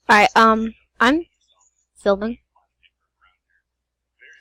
Alright, I'm filming.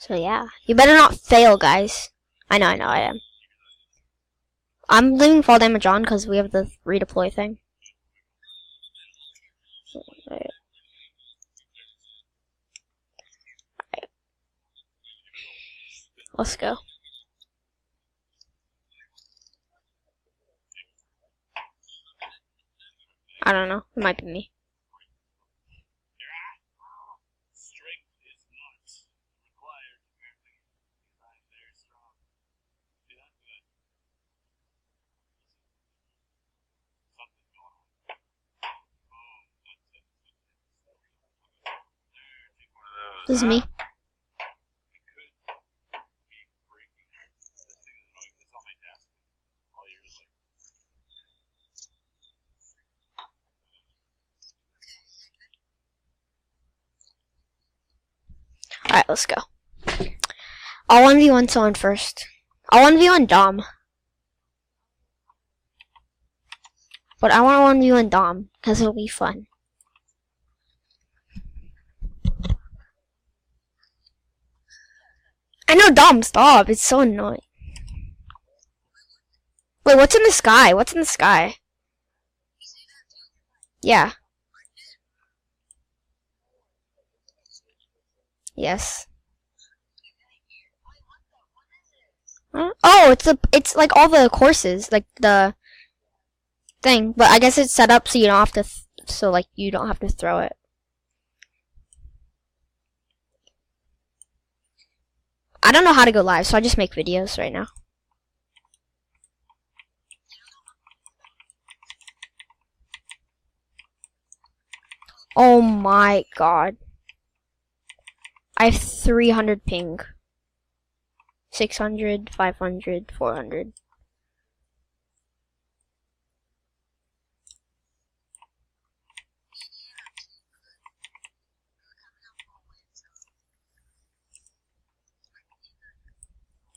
So yeah. You better not fail, guys. I know, I am. I'm leaving fall damage on because we have the redeploy thing. Right. Let's go. I don't know. It might be me. This is me. Alright, let's go. I'll 1v1 someone first. I'll 1v1 Dom. But I want to 1v1 Dom, because it'll be fun. I know, Dom, stop. It's so annoying. Wait, what's in the sky? What's in the sky? Yeah. Yes. Huh? Oh, it's like all the courses, like the thing. But I guess it's set up so you don't have to, so like you don't have to throw it. I don't know how to go live, so I just make videos right now. Oh my god. I have 300 ping. 600, 500, 400.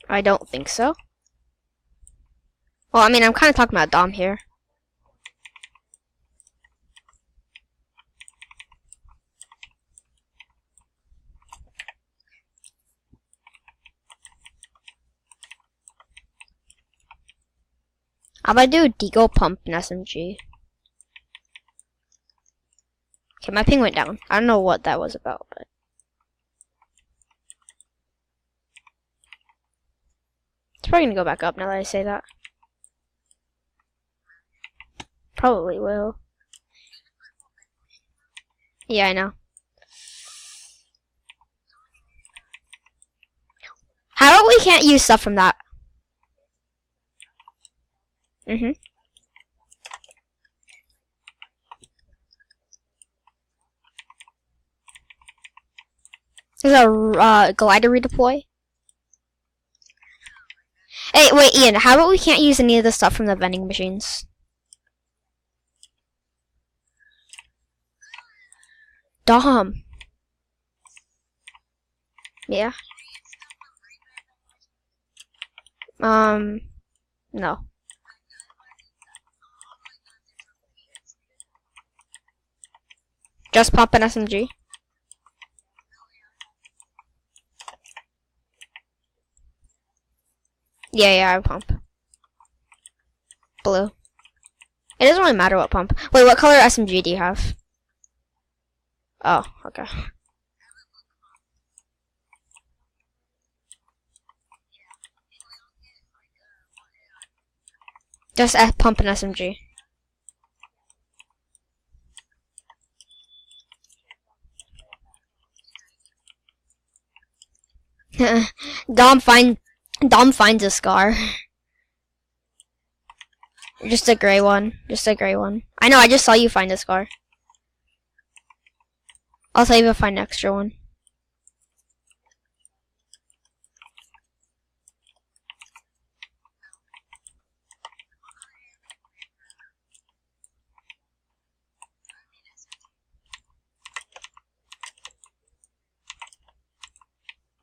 I don't think so. Well, I mean, I'm kind of talking about Dom here. How about I do a deagle pump in SMG? Okay, my ping went down. I don't know what that was about, but it's probably gonna go back up now that I say that. Probably will. Yeah, I know. How about we can't use stuff from that? There's a glider redeploy. Hey, wait, Ian, how about we can't use any of the stuff from the vending machines? Dom. Yeah. No. Just pump an SMG. Yeah, I pump. Blue. It doesn't really matter what pump. Wait, what color SMG do you have? Oh, okay. Just pump an SMG. Dom finds a scar. Just a gray one. Just a gray one. I know, I just saw you find a scar. I'll tell you if I find an extra one.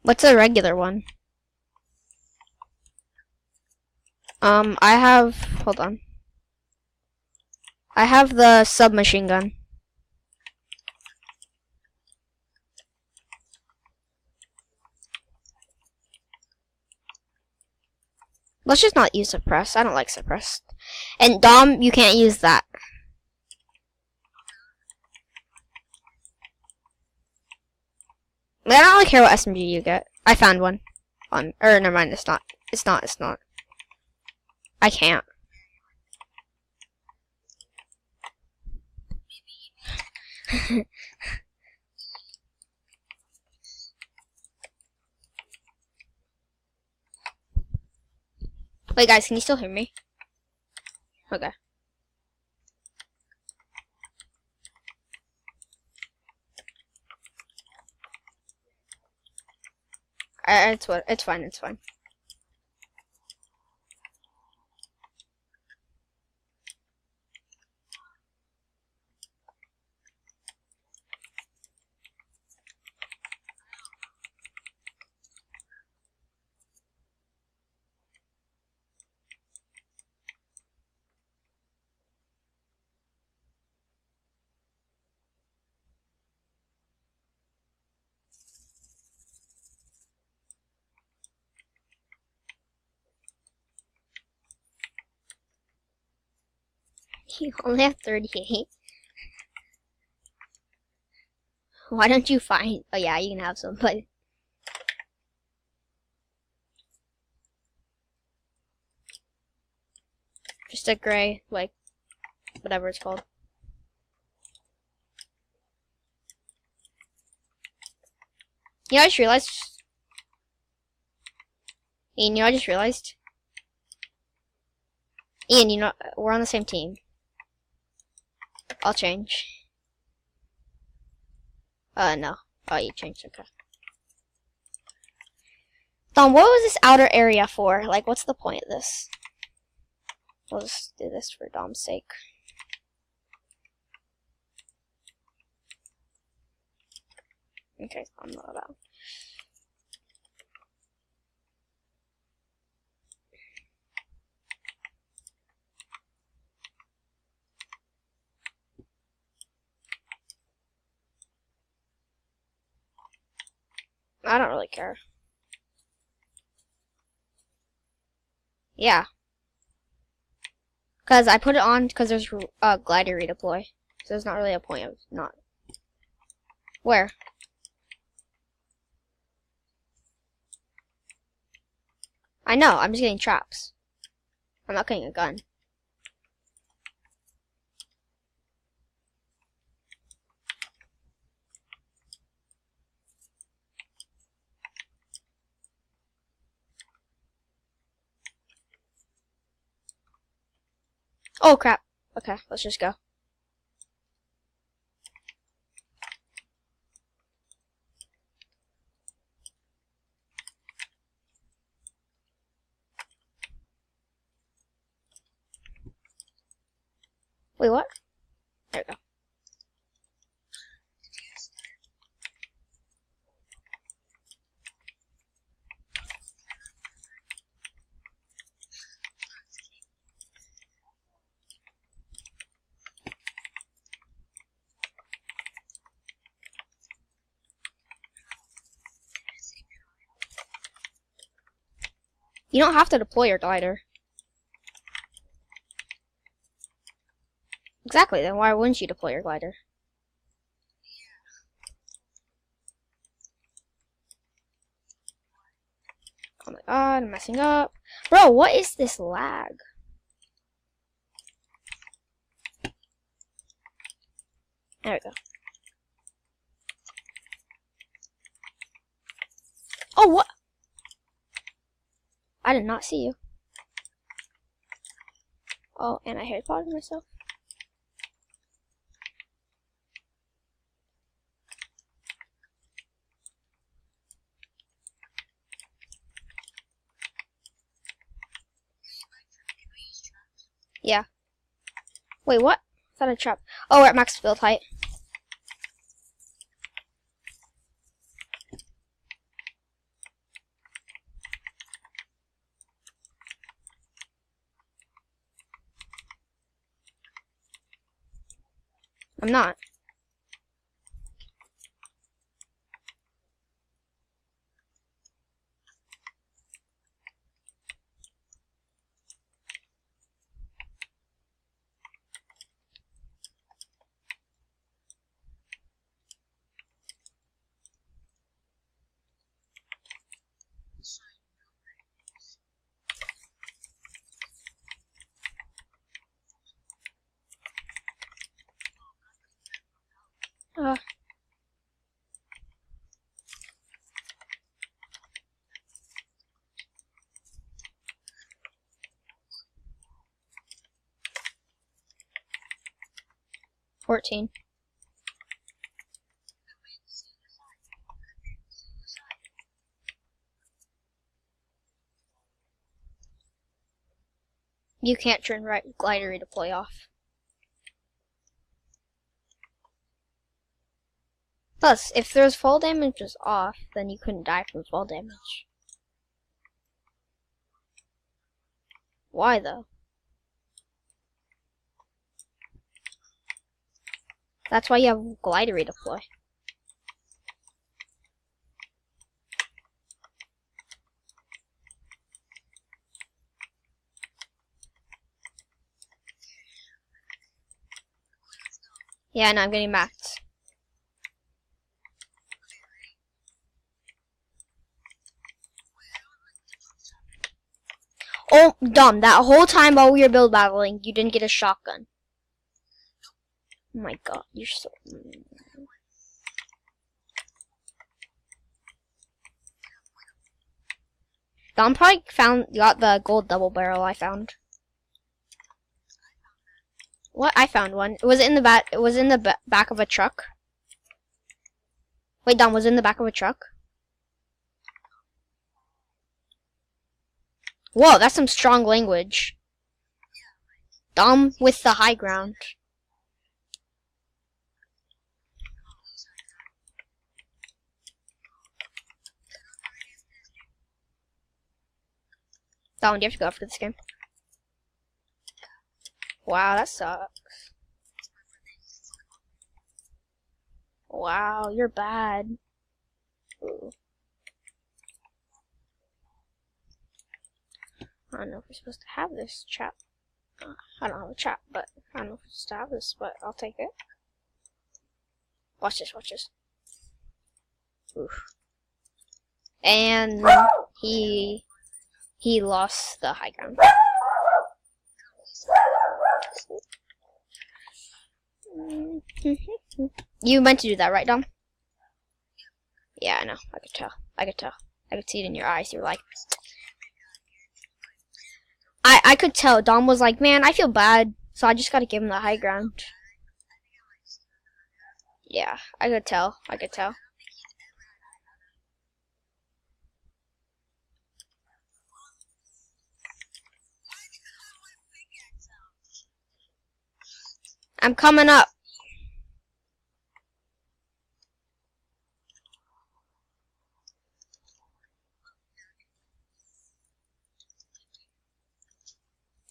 What's a regular one? I have, hold on. I have the submachine gun. Let's just not use suppress. I don't like suppressed. And Dom, you can't use that. I don't really care what SMG you get. I found one. Or never mind, it's not. It's not. I can't. Wait, guys, can you still hear me? Okay. It's fine. It's fine. You only have 38. Why don't you find? Oh yeah, you can have some, but just a gray, like whatever it's called. You know, I just realized. Ian, you know, I just realized. Ian, you know, we're on the same team. I'll change. No. Oh, you changed, okay. Dom, what was this outer area for? Like, what's the point of this? We'll just do this for Dom's sake. Okay, I'm not allowed. I don't really care. Yeah. Because I put it on because there's glider redeploy. So there's not really a point of not. Where? I know, I'm just getting traps. I'm not getting a gun. Oh crap. Okay, let's just go. Wait, what? There we go. You don't have to deploy your glider. Exactly, then why wouldn't you deploy your glider? Oh my god, I'm messing up. Bro, what is this lag? There we go. Oh, what? I did not see you. Oh, and I head potted myself. Yeah. Wait, what? I thought I trapped. Oh, we're at max build height. I'm not. Uh, 14. You can't turn right glider redeploy off. Plus, if there's fall damage is off, then you couldn't die from fall damage. Why though? That's why you have glider redeploy. Yeah, no, I'm getting maxed. Oh, dumb. That whole time while we were build battling, you didn't get a shotgun. Oh my god, you're so... Dom probably got the gold double barrel I found. What? I found one. Was it in the back? It was in the back of a truck. Wait, Dom, was it in the back of a truck? Whoa, that's some strong language. Dom with the high ground. Dom, do you have to go after this game? Wow, that sucks. Wow, you're bad. Ooh. I don't know if we're supposed to have this chat. I don't have a chat, but I don't know if we're supposed to have this, but I'll take it. Watch this, watch this. Oof. And he lost the high ground. You meant to do that, right, Dom? Yeah, I know. I could tell. I could tell. I could see it in your eyes. You were like... I could tell. Dom was like, man, I feel bad, so I just gotta give him the high ground. Yeah, I could tell. I could tell. I'm coming up.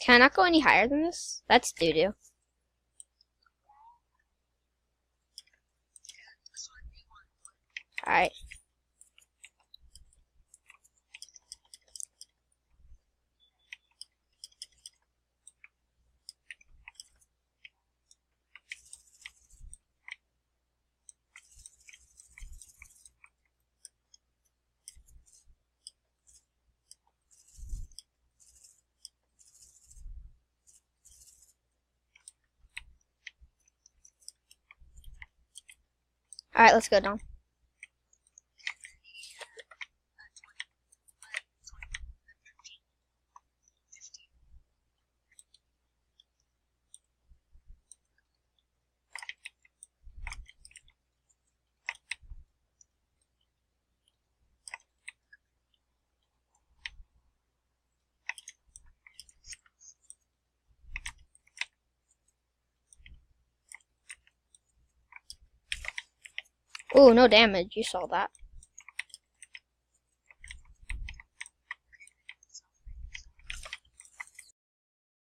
Can I not go any higher than this? That's doo-doo. Alright. Alright, let's go, Dom. Ooh, no damage. You saw that.